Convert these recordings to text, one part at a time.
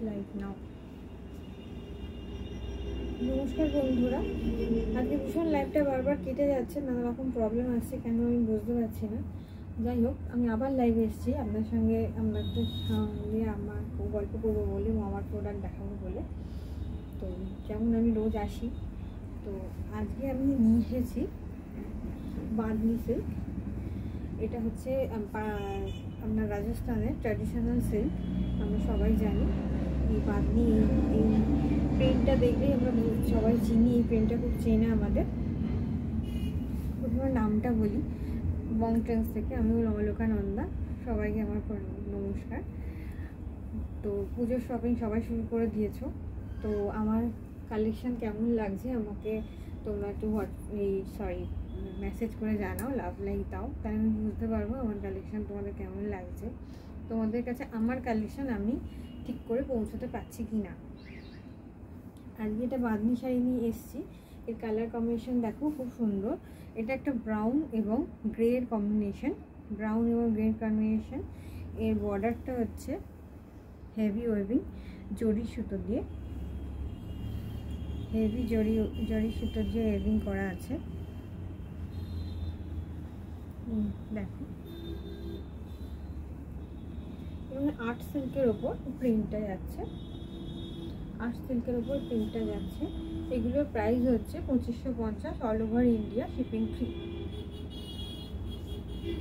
Live নাও। নমস্কার বন্ধুরা, আজকে ভীষণ লাইভটা বারবার কেটে যাচ্ছে, নানা রকম প্রবলেম আসছে, কেন আমি বুঝতে পারছি না। যাই হোক, আমি আবার লাইভে এসেছি আপনাদের সঙ্গে, আপনাদের সঙ্গে আমার গল্প করবো বলে এবং আমার প্রোডাক্ট দেখাবো বলে। তো যেমন আমি রোজ আসি, তো আজকে আমি নিয়ে এসেছি বাঁধনি সিল্ক। এটা হচ্ছে আপনার রাজস্থানের ট্র্যাডিশনাল সিল্ক। আমরা সবাই জানি এই বাঁধনি, এই প্রিন্টটা দেখলেই আমরা সবাই চিনি, এই প্রিন্টটা খুব চেনা আমাদের। প্রথমে নামটা বলি, বং ট্রেন্স থেকে, আমি অলোকা নন্দা। সবাইকে আমার নমস্কার। তো পুজোর শপিং সবাই শুরু করে দিয়েছো, তো আমার কালেকশান কেমন লাগছে আমাকে তোমরা একটু মেসেজ করে জানাও, লাভ লাইক দাও, তাহলে আমি বুঝতে পারবো আমার কালেকশান তোমাদের কেমন লাগছে। তোমাদের কাছে আমার কালেকশান আমি ঠিক করে পৌঁছতে পারছি কি না। আজকে এটা বাঁধনি শাড়ি নিয়ে এসেছি। এর কালার কম্বিনেশন দেখো, খুব সুন্দর। এটা একটা ব্রাউন এবং গ্রের কম্বিনেশন, ব্রাউন এবং গ্রের কম্বিনেশন। এর বর্ডারটা হচ্ছে হেভি ওয়েভিং জরি সুতো দিয়ে, হেভি জরি সুতো দিয়ে ওয়েভিং করা আছে। দেখো, এবং আর্ট সিল্কের ওপর প্রিন্টটা যাচ্ছে, আর্ট সিল্কের ওপর প্রিন্টটা যাচ্ছে। এগুলোর প্রাইস হচ্ছে 2550, all over India shipping free.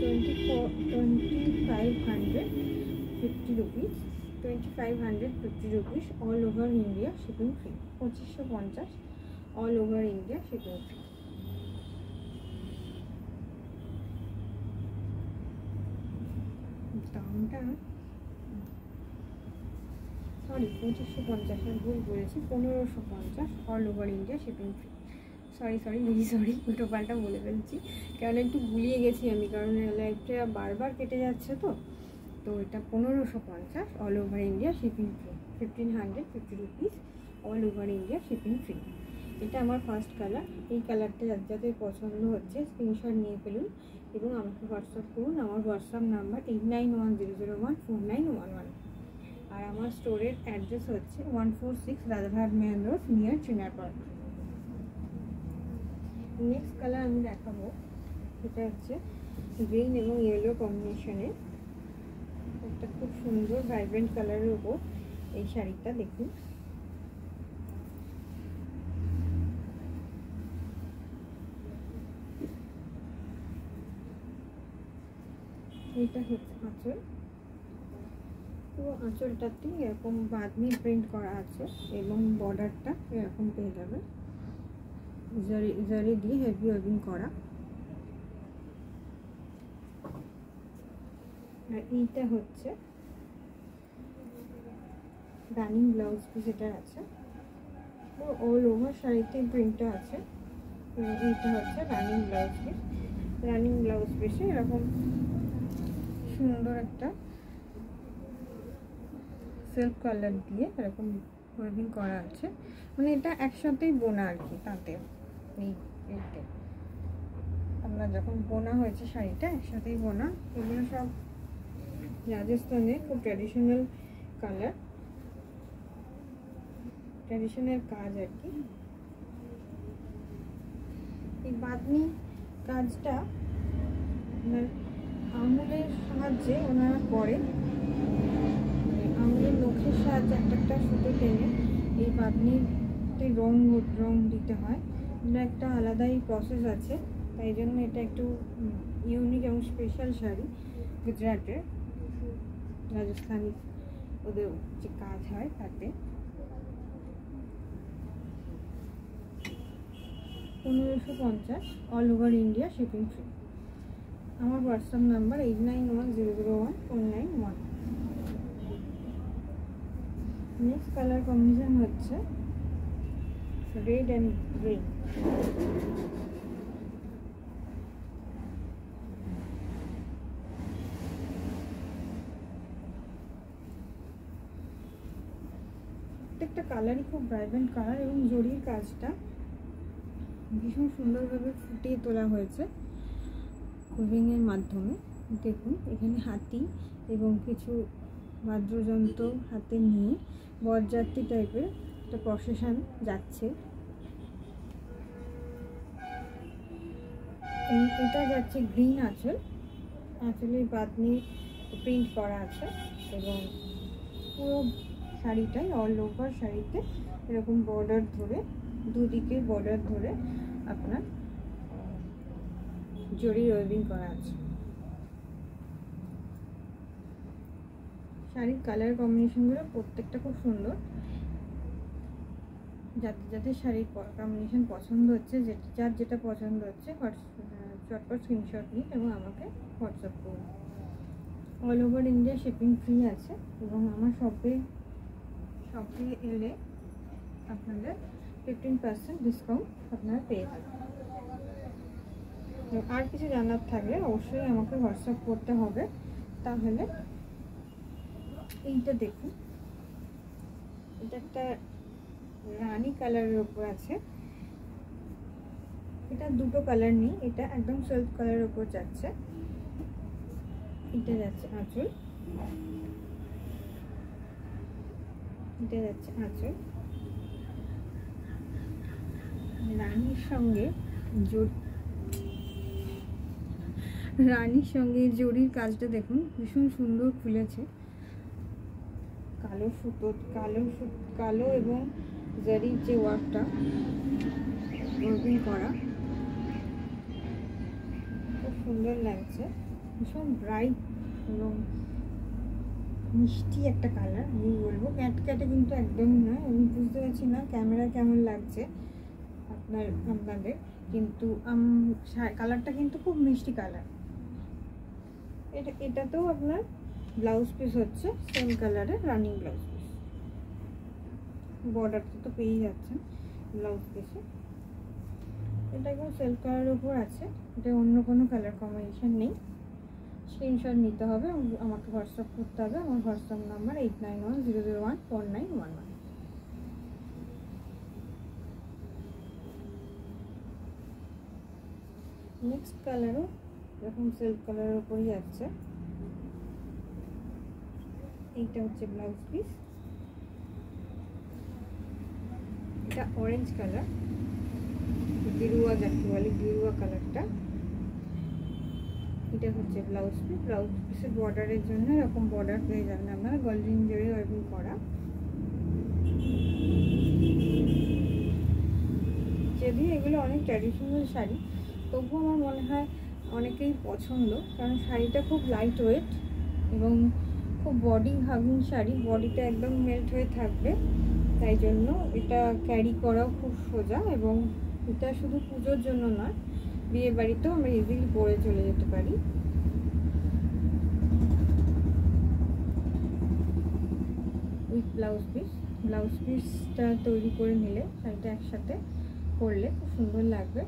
2550 rupees, 2550 rupees, all over India shipping free. 2550 all over India shipping free. দামটা সরি 2550, আমি ভুল বলেছি, 1550 all over India shipping free. Sorry very sorry, উল্টো পাল্টা বলে ফেলছি, কারণ একটু গুলিয়ে গেছি আমি, কারণ লাইভটা বারবার কেটে যাচ্ছে। তো এটা 1550 all over India shipping free. 1550 rupees all over India shipping free. এটা আমার ফার্স্ট কালার। এই কালারটা যাদের পছন্দ হচ্ছে স্ক্রিনশট নিয়ে ফেলুন এবং আমাকে হোয়াটসঅ্যাপ করুন। আমার হোয়াটসঅ্যাপ নাম্বার 8910014911। আর আমার স্টোরের অ্যাড্রেস হচ্ছে 146 Rajarhat main road, near Chinar park. Next colour আমি দেখাবো, এটা হচ্ছে গ্রিন এবং ইয়েলো কম্বিনেশনের একটা খুব সুন্দর ভাইব্রেন্ট কালারের উপর এই শাড়িটা দেখুন। এটা হচ্ছে আঁচল, পুরো আঁচলটাতে এরকম বাঁধনি প্রিন্ট করা আছে এবং বর্ডারটা এরকম পেয়ে যাবে, জারি দিয়ে হেভি ওয়েভিং করা। আর এইটা হচ্ছে রানিং ব্লাউজ পিস, এটা আছে পুরো অল ওভার শাড়িতে প্রিন্টটা আছে। এইটা হচ্ছে running blouse piece. Running blouse পিসে এরকম সুন্দর একটা সিল্ক কালার দিয়ে এরকম ওয়েভিং করা আছে, মানে এটা একসাথেই বোনা আর কি। তাতে এইটা আমরা যখন বোনা হয়েছে শাড়িটা একসাথেই বোনা। এগুলো সব রাজস্থানে খুব ট্র্যাডিশনাল কালার, ট্র্যাডিশনাল কাজ আর কি। এই বাঁধনি কাজটা আপনার আঙুলের সাহায্যে ওনারা করে, আঙুলের নখের সাহায্যে একটা সুতো টেনে এই বাঁধনিতে রং দিতে হয়। এটা একটা আলাদাই প্রসেস আছে, তাই জন্য এটা একটু ইউনিক এবং স্পেশাল শাড়ি। গুজরাটের রাজস্থানী ওদের যে কাজ হয় তাতে। 1550 all over India shipping free. আমার WhatsApp number 8910014911। Next colour combination হচ্ছে রেড অ্যান্ড গ্রিন। প্রত্যেকটা কালারই খুব ভাইব্রেন্ট কালার এবং জরির কাজটা ভীষণ সুন্দরভাবে ফুটিয়ে তোলা হয়েছে উইভিংয়ের মাধ্যমে। দেখুন এখানে হাতি এবং কিছু বাদ্যযন্ত্র হাতে নিয়ে বরযাত্রী টাইপের একটা প্রসেশন যাচ্ছে। এটা যাচ্ছে গ্রিন আঁচল, আঁচলের বাঁধনি প্রিন্ট করা আছে এবং পুরো শাড়িটাই অল ওভার শাড়িতে এরকম বর্ডার ধরে, দুদিকে বর্ডার ধরে আপনার জরি ওয়েভিং করা আছে। শাড়ির কালার কম্বিনেশনগুলো প্রত্যেকটা খুব সুন্দর। যাদের শাড়ির কম্বিনেশন পছন্দ হচ্ছে, যার যেটা পছন্দ হচ্ছে চটপট স্ক্রিনশট নিন এবং আমাকে হোয়াটসঅ্যাপ করুন। All over India shipping free আছে এবং আমার শপে এলে আপনাদের 15% ডিসকাউন্ট আপনারা পেয়ে যাবেন। আর কিছু জানার থাকলে অবশ্যই আমাকে হোয়াটসঅ্যাপ করতে হবে। তাহলে এইটা দেখুন, এটা একটা রানী কালারের উপর আছে। এটা দুটো কালার নেই, এটা একদম সেলফ কালারের উপর যাচ্ছে। এটা যাচ্ছে আঁচল, এটা যাচ্ছে আঁচল। রানীর সঙ্গে জরির কাজটা দেখুন, ভীষণ সুন্দর খুলেছে। কালো এবং জারির যে ওয়ার্কটা ওয়ার্কিং করা, খুব সুন্দর লাগছে। ভীষণ ব্রাইট এবং মিষ্টি একটা কালার। আমি বলবো ক্যাটে কিন্তু একদমই নয়। আমি বুঝতে পারছি না ক্যামেরা কেমন লাগছে আপনাদের, কিন্তু কালারটা কিন্তু খুব মিষ্টি কালার। এটাতেও আপনার ব্লাউজ পিস হচ্ছে সেম কালারের রানিং ব্লাউজ পিস। বর্ডারটা তো পেয়ে যাচ্ছেন ব্লাউজ পিসে। এটা একদম সেলফ কালারের উপর আছে, এটা অন্য কোনো কালার কম্বিনেশন নেই। স্ক্রিনশট নিতে হবে, আমাকে হোয়াটসঅ্যাপ করতে হবে। আমার হোয়াটসঅ্যাপ নাম্বার 8910014911। নেক্সট কালারও এরকম সেলফ কালারের উপরই যাচ্ছে। এইটা হচ্ছে ব্লাউজ পিস, এটা অরেঞ্জ কালার, গেরুয়া যাকে বলে, গেরুয়া কালারটা। এটা হচ্ছে ব্লাউজ পিস। ব্লাউজ পিসের বর্ডারের জন্য এরকম বর্ডার পেয়ে যাবেন আপনারা, গোল্ডেন জরি ওয়েভিং করা। যদিও এগুলো অনেক ট্র্যাডিশনাল শাড়ি, তবুও আমার মনে হয় অনেকেই পছন্দ, কারণ শাড়িটা খুব লাইট ওয়েট এবং খুব বডি হাগিং শাড়ি, বডিটা একদম মেল্ট হয়ে থাকবে। তাই জন্য এটা ক্যারি করাও খুব সোজা, এবং এটা শুধু পুজোর জন্য নয়, বিয়ে বাড়িতেও আমরা ইজিলি পরে চলে যেতে পারি। উইথ ব্লাউজ পিসটা তৈরি করে নিলে শাড়িটা একসাথে পরলে খুব সুন্দর লাগবে।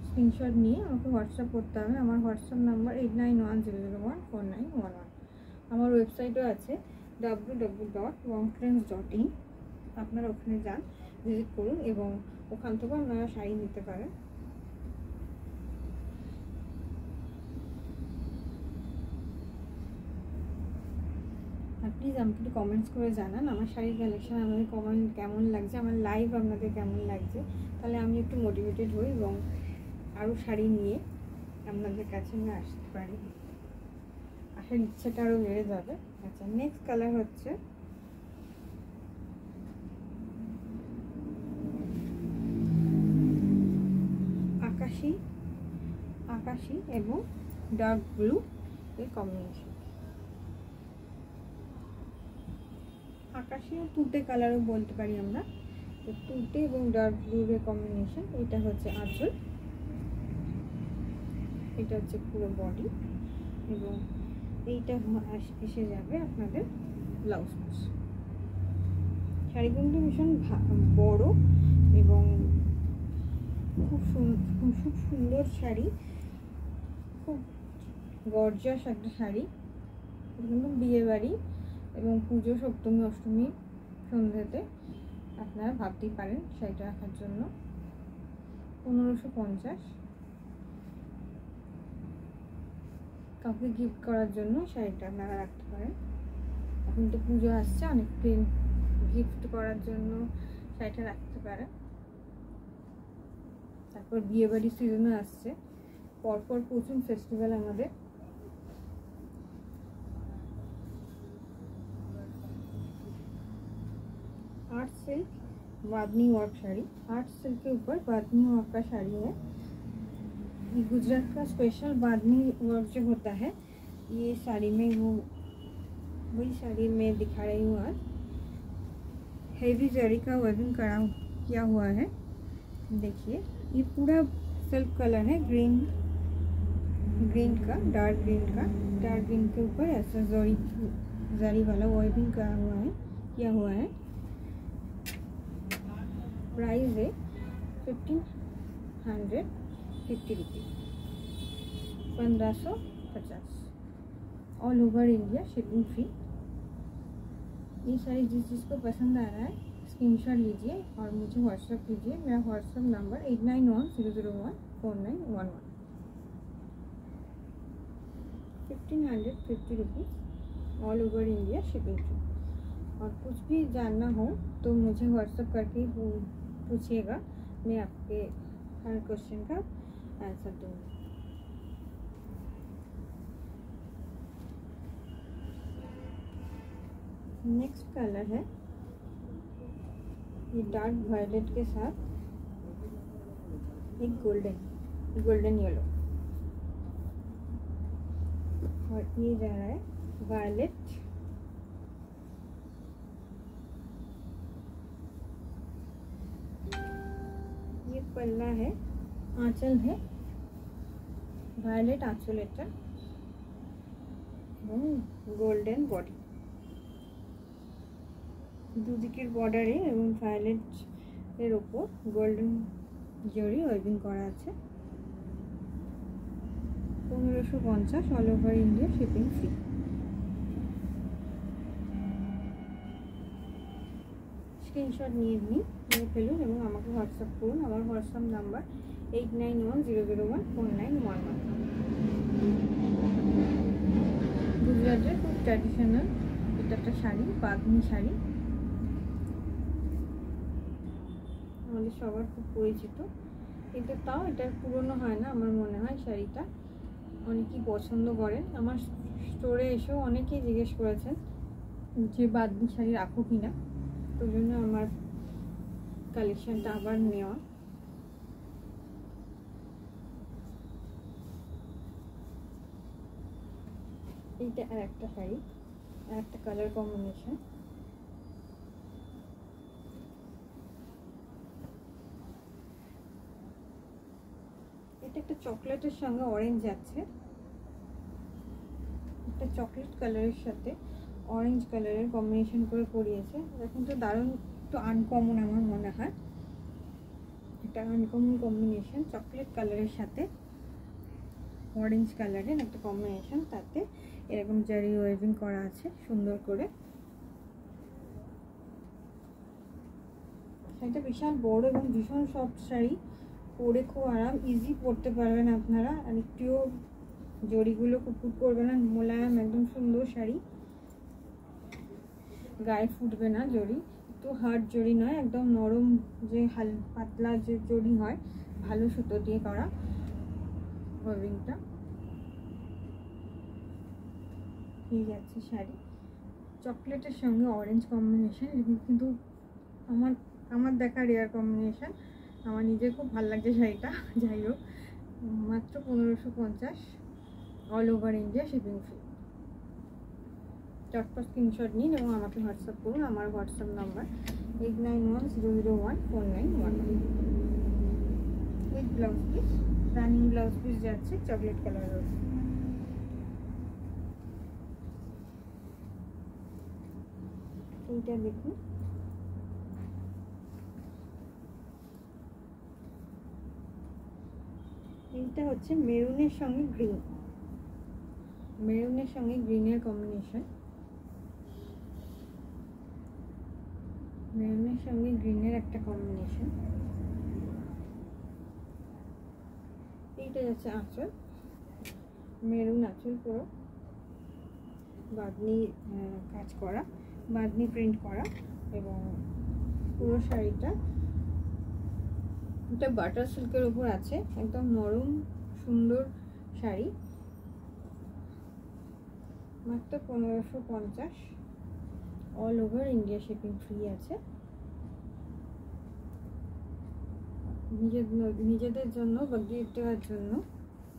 স্ক্রিনশট নিয়ে আমাকে হোয়াটসঅ্যাপ করতে হবে। আমার হোয়াটসঅ্যাপ নাম্বার 8910014911। আমার ওয়েবসাইটও আছে www.wongtrends.in। আপনারা ওখানে যান, ভিজিট করুন এবং ওখান থেকে আপনারা শাড়ি নিতে পারেন। প্লিজ আমাকে একটু কমেন্টস করে জানান আমার শাড়ির কালেকশন আপনাদের কেমন লাগছে, আমার লাইভ আপনাদের কেমন লাগছে। তাহলে আমি একটু মোটিভেটেড হই এবং আরও শাড়ি নিয়ে আপনাদের কাছে আমি আসতে পারি, আসার ইচ্ছাটা আরও বেড়ে যাবে। আচ্ছা, নেক্সট কালার হচ্ছে আকাশি এবং ডার্ক ব্লু এর কম্বিনেশন। আকাশি ও তুতে কালারও বলতে পারি আমরা, তুতে এবং ডার্ক ব্লু এর কম্বিনেশন। এটা হচ্ছে আঁচল, এটা হচ্ছে পুরো বডি এবং এইটা এসে যাবে আপনাদের ব্লাউজ পিস। শাড়ি কিন্তু ভীষণ বড় এবং খুব সুন্দর শাড়ি, খুব গর্জিয়াস একটা শাড়ি। কিন্তু বিয়ে বাড়ি এবং পুজো, সপ্তমী অষ্টমী সন্ধ্যেতে আপনারা ভাবতেই পারেন শাড়িটা রাখার জন্য। 1550 কাউকে গিফট করার জন্য শাড়িটা আপনারা রাখতে পারেন। এখন তো পুজো আসছে, অনেককে গিফট করার জন্য শাড়িটা রাখতে পারে। তারপর বিয়েবাড়ির সিজনে আসছে, পরপর প্রচুর ফেস্টিভ্যাল আমাদের। आर्ट सिल्क बांधनी वर्क साड़ी, आर्ट सिल्क के ऊपर बांधनी वर्क का साड़ी है। ये गुजरात का स्पेशल बांधनी वर्क जो होता है, ये साड़ी में वही साड़ी में दिखा रही हूँ आज। हेवी जरी का वर्किंग किया हुआ है। देखिए ये पूरा सिल्क कलर है, ग्रीन का, डार्क ग्रीन के ऊपर ऐसा जरी वाला वर्किंग किया हुआ है। प्राइस है 1550 rupees, 1550। All over India shipping free. ये सारी जिसको पसंद आ रहा है स्क्रीनशॉट लीजिए और मुझे व्हाट्सएप कीजिए। मेरा WhatsApp number 8910014911। 1550 rupees, all over India shipping free. और कुछ भी जानना हो तो मुझे व्हाट्सएप करके पूछिएगा, मैं आपके हर क्वेश्चन का आंसर दूँगी। नेक्स्ट कलर है ये डार्क वायलेट के साथ एक गोल्डन येलो, और ये जा रहा है वायलेट। ये पल्ला है, आंचल है वायलेट आंचलेटर, गोल्डन बॉडी, দুদিকের বর্ডারে এবং ভায়োলেট এর উপর গোল্ডেন জরি ওয়েভিং করা আছে। 1550, all over India shipping free. Screenshot নিয়ে ফেলুন এবং আমাকে হোয়াটসঅ্যাপ করুন। আমার হোয়াটসঅ্যাপ নাম্বার 8910014911। গুজরাটের খুব ট্র্যাডিশনাল এটা একটা শাড়ি, বাঁধনি শাড়ি, আমাদের সবার খুব পরিচিত। কিন্তু তাও এটা পুরনো হয় না আমার মনে হয়। শাড়িটা অনেকেই পছন্দ করেন। আমার স্টোরে এসেও অনেকেই জিজ্ঞেস করেছেন যে বাঁধনি শাড়ি রাখো কিনা, তো জন্য আমার কালেকশনটা আবার নেওয়া। এইটা আর একটা শাড়ি, আর একটা কালার কম্বিনেশন। এটা একটা চকলেটের সঙ্গে অরেঞ্জ আছে, একটা চকলেট কালারের সাথে অরেঞ্জ কালারের কম্বিনেশন করে পরিয়েছে। এটা কিন্তু দারুণ, একটু আনকমন আমার মনে হয়। এটা আনকমন কম্বিনেশন, চকলেট কালারের সাথে অরেঞ্জ কালারের একটা কম্বিনেশন, তাতে এরকম জারি ওয়েভিং করা আছে সুন্দর করে। শাড়িটা বিশাল বড় এবং ভীষণ সফট শাড়ি, পরে খুব আরাম, ইজি পরতে পারবেন আপনারা। আর একটুও জড়িগুলো কুটকুট করবে না, মোলায়েম একদম সুন্দর শাড়ি, গায়ে ফুটবে না জড়ি, একটু হার্ড জড়ি নয়, একদম নরম যে পাতলা যে জড়ি হয়, ভালো সুতো দিয়ে করা ওয়েভিংটা। এই যাচ্ছে শাড়ি, চকলেটের সঙ্গে অরেঞ্জ কম্বিনেশন, কিন্তু আমার দেখা রেয়ার কম্বিনেশন। আমার নিজের খুব ভালো লাগছে শাড়িটা। যাই হোক, মাত্র 1550, all over India shipping free. চটপট স্ক্রিনশট নিন এবং আমাকে হোয়াটসঅ্যাপ করুন। আমার WhatsApp number 8910014911। With blouse piece, running blouse piece যাচ্ছে চকলেট কালারের। এইটা দেখুন, এইটা হচ্ছে মেরুনের সঙ্গে গ্রিন, মেরুনের সঙ্গে গ্রিনের কম্বিনেশন, মেরুনের সঙ্গে গ্রিনের একটা কম্বিনেশন। এইটা যাচ্ছে আঁচল, মেরুন আঁচল পুরো, বাঁধনি কাজ করা, বাঁধনি প্রিন্ট করা, এবং পুরো শাড়িটা এটা বাটার সিল্কের উপর আছে, একদম নরম সুন্দর শাড়ি, মাত্র 1550। All over India shipping free আছে। নিজেদের জন্য বা গিফট দেওয়ার জন্য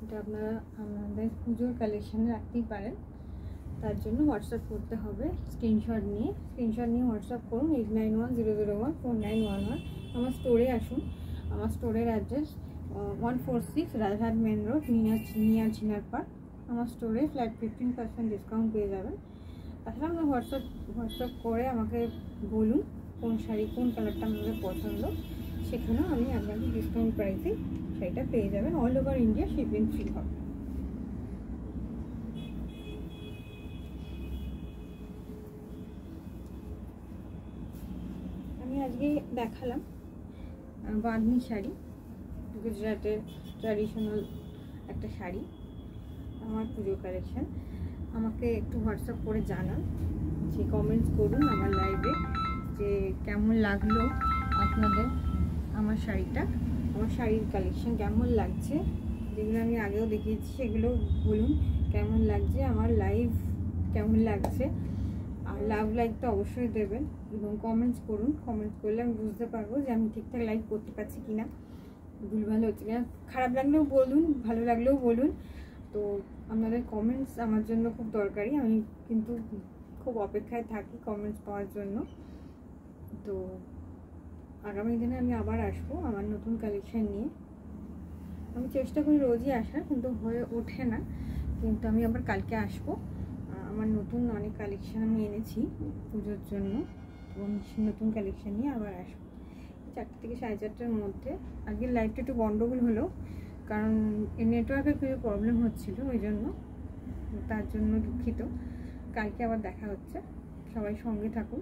এটা আপনারা আমাদের পুজোর কালেকশানে রাখতেই পারেন। তার জন্য হোয়াটসঅ্যাপ করতে হবে, স্ক্রিনশট নিয়ে হোয়াটসঅ্যাপ করুন 8910014911। আমার স্টোরে আসুন, আমার স্টোরের address 146 Rajhat main road, near Chinar park. আমার স্টোরে ফ্ল্যাট 15% ডিসকাউন্ট পেয়ে যাবেন। তাছাড়া আপনার হোয়াটসঅ্যাপ করে আমাকে বলুন কোন শাড়ি, কোন কালারটা আপনাদের পছন্দ, সেখানেও আমি আপনাকে ডিসকাউন্ট প্রাইসে শাড়িটা পেয়ে যাবেন। All over India shipping free হবে। আমি আজকে দেখালাম বাঁধনি শাড়ি, গুজরাটের ট্র্যাডিশনাল একটা শাড়ি, আমার পুজোর কালেকশান। আমাকে একটু হোয়াটসঅ্যাপ করে জানান, যে কমেন্টস করুন আমার লাইভে যে কেমন লাগলো আপনাদের আমার শাড়িটা, আমার শাড়ির কালেকশান কেমন লাগছে, যেগুলো আমি আগেও দেখিয়েছি সেগুলো বলুন কেমন লাগছে, আমার লাইভ কেমন লাগছে। আর লাভ লাইক তো অবশ্যই দেবেন এবং কমেন্টস করুন। কমেন্টস করলে আমি বুঝতে পারবো যে আমি ঠিকঠাক লাইভ করতে পারছি কিনা, ভুলভাল হচ্ছে কিনা। খারাপ লাগলেও বলুন, ভালো লাগলেও বলুন। তো আপনাদের কমেন্টস আমার জন্য খুব দরকারি, আমি কিন্তু খুব অপেক্ষায় থাকি কমেন্টস পাওয়ার জন্য। তো আগামী দিনে আমি আবার আসবো আমার নতুন কালেকশান নিয়ে। আমি চেষ্টা করি রোজই আসার, কিন্তু হয়ে ওঠে না। কিন্তু আমি আবার কালকে আসবো, আমার নতুন অনেক কালেকশান আমি এনেছি পুজোর জন্য, এবং নতুন কালেকশান নিয়ে আবার আসবো 4টা থেকে 4:30টার মধ্যে। আগের লাইভটা একটু গন্ডগোল হলো, কারণ নেটওয়ার্কের কিছু প্রবলেম হচ্ছিলো, ওই জন্য, তার জন্য দুঃখিত। কালকে আবার দেখা হচ্ছে, সবাই সঙ্গে থাকুন।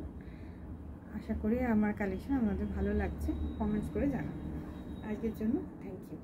আশা করি আমার কালেকশান আপনাদের ভালো লাগছে, কমেন্টস করে জানান। আজকের জন্য থ্যাংক ইউ।